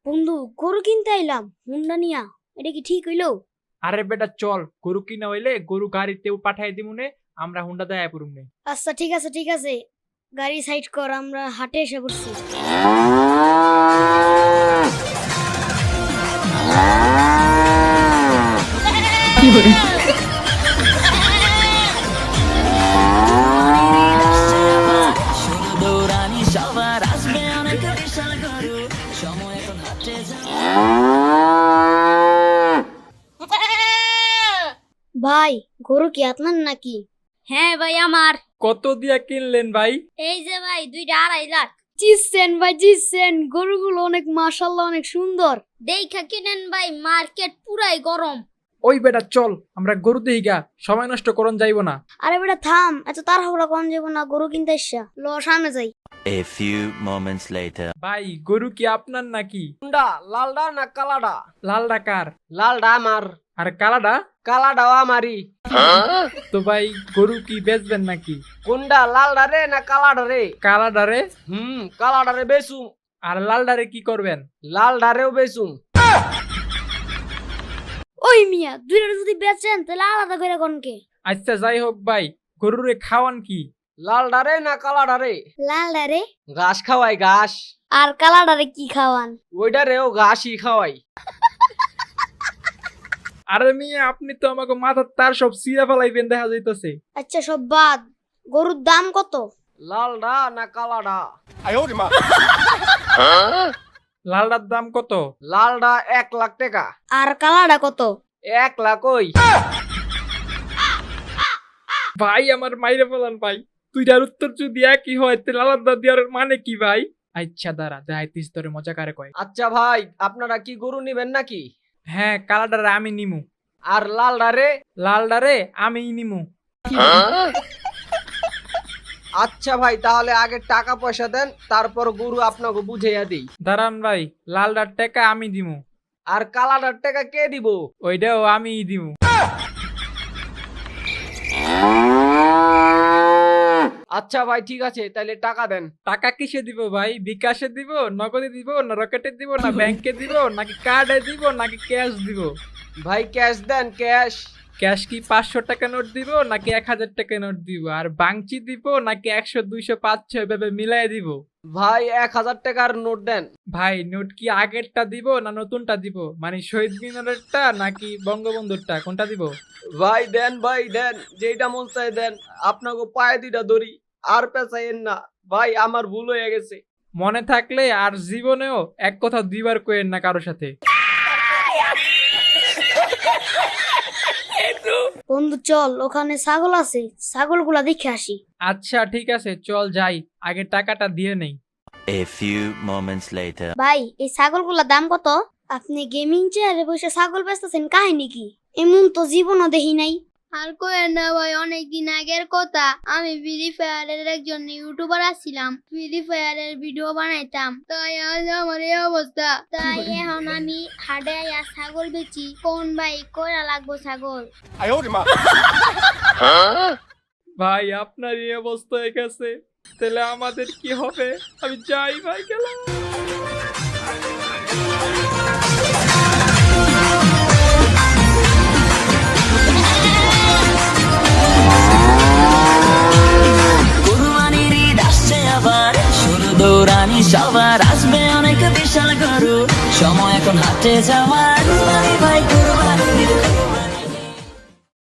বন্ধু গরু কিনতে আইলাম হুন্ডা নিয়া, এটা কি ঠিক হইলো? আরে বেটা চল, গরু কিনা হইলে গরু গাড়িতে পাঠাই দিমুনে, আমরা হুন্ডা দেয়া পড়ুমনে। আচ্ছা ঠিক আছে ঠিক আছে, গাড়ি সাইড কর, আমরা হাটে এসে পড়ছি। ভাই গরু কি আপনার নাকি? হ্যাঁ ভাই আমার। কত দিয়া কিনলেন ভাই? এই যে ভাই 2.5 লাখ। জিতছেন ভাই জিতছেন, গরুগুলো অনেক মাশাআল্লাহ অনেক সুন্দর। দেখা কিনেন ভাই, মার্কেট পুরাই গরম। ওই বেটা চল, আমরা গরু দেইগা, সময় নষ্ট করন যাইব না। আরে বেটা থাম, এত তাড়াহুড়া কোন যাব না, গরু কিনতে এসা ল সামনে যাই। A few moments later. ভাই গরু কি আপনার নাকি? কোনটা, লালডা না কালাডা? লালডা কার? লালডা আমার। আর কালাডা? কালাডাও আমারই। তো ভাই গরু কি বেচবেন নাকি? কোনটা, লালডা রে না কালাডা রে? কালাডা রে। কালাডা রে বেচুম। আর লালডারে কি করবেন? লালডা রেও বেচুম। ওই মিয়া দুইটা যদি বেচেন তাহলে আলাদা করে কোনকে? আচ্ছা যাই হোক ভাই, গরুরে খাওয়ান কি? লালডা রে না কালাডা রে? লালডা রে। ঘাস খাওয়াই ঘাস। আর কালাডারে কি খাওয়ান? ওইটা রেও ঘাসই খাওয়াই। আরে মিয়া আপনি তো আমাকে মাথার তার সব সিরা ফেলাইবেন দেখা যাইতেছে। আচ্ছা সব বাদ, গরুর দাম কত? লালডা না কালাডা? লালডার দাম কত? লালডা 1 লাখ টাকা। আর কালাডা কত? 1 লাখ ওই। ভাই আমার মাইরে ফেলান ভাই, তুইটার উত্তর যদি একই হয় তাহলে আলাদা দেওয়ার মানে কি ভাই? আচ্ছা দাঁড়া দেখাইতিস তোরে মজা কারে কয়। আচ্ছা ভাই, আপনারা কি গরু নিবেন নাকি? হ্যাঁ কালাডারে আমি নিমু। আর লালডা রে? লালডারে আমি নিমু। আচ্ছা ভাই, তাহলে আগে টাকা পয়সা দেন, তারপর গরু আপনাকে বুঝাইয়া দিই। দাঁড়ান ভাই, লালডার টাকা আমি দিমু। আর কালাডার টাকা কে দিব? ওইটাও আমি দিমু। আচ্ছা ভাই ঠিক আছে, তাহলে টাকা দেন। টাকা কিসে দিব ভাই? বিকাশে দিব, নগদে দিব, না রকেটে দিব, না ব্যাংকে দিব, নাকি কার্ডে দিব, নাকি ক্যাশ দিব? ভাই ক্যাশ দেন, ক্যাশ। ক্যাশ কি 500 টাকা নোট দিব নাকি 1000 টাকা নোট দিব? আর বাংচি দিব নাকি 100 200 500 এভাবে মিলাই দিব? ভাই 1000 টাকার নোট দেন। ভাই নোট কি আগেরটা দিব না নতুনটা দিব? মানে শহীদ মিনারেরটা নাকি বঙ্গবন্ধুরটা, কোনটা দিব? ভাই দেন, যেটা মন চাই দেন। আপনাকে পায়ে দুইটা ধরি, আর পেঁচাইয়েন না ভাই, আমার ভুল হয়ে গেছে। মনে থাকলে আর জীবনেও এক কথা দুইবার কইেন না কারোর সাথে। বন্ধু চল, ওখানে ছাগল আছে, ছাগলগুলা দেখে আসি। আচ্ছা ঠিক আছে চল যাই, আগে টাকাটা দিয়ে নেই। A few moments later. ভাই এই ছাগলগুলার দাম কত? আপনি গেমিং চেয়ারে বসে ছাগল বেচতেছেন, কাহিনী কি? এমন তো জীবনও দেখি নাই। আর কইেন না ভাই, অনেকদিন আগের কথা। আমি ফ্রি ফায়ারের একজন ইউটিউবার আছিলাম, ফ্রি ফায়ারের ভিডিও বানাইতাম, তাই আজ আমার এই অবস্থা। তাই এখন আমি হাটে আইয়া ছাগল বেচি। কোন ভাই কয়রা লাগবো ছাগল? ভাই আপনার এই অবস্থা হয়ে গেছে, তাহলে আমাদের কি হবে? আমি যাই ভাই, গেলাম। কুরবানির ঈদ আসছে আবার, শুরু দৌড়ানি সবার, আসবে অনেক বিশাল গরু, সময় এখন হাটে যাওয়ার।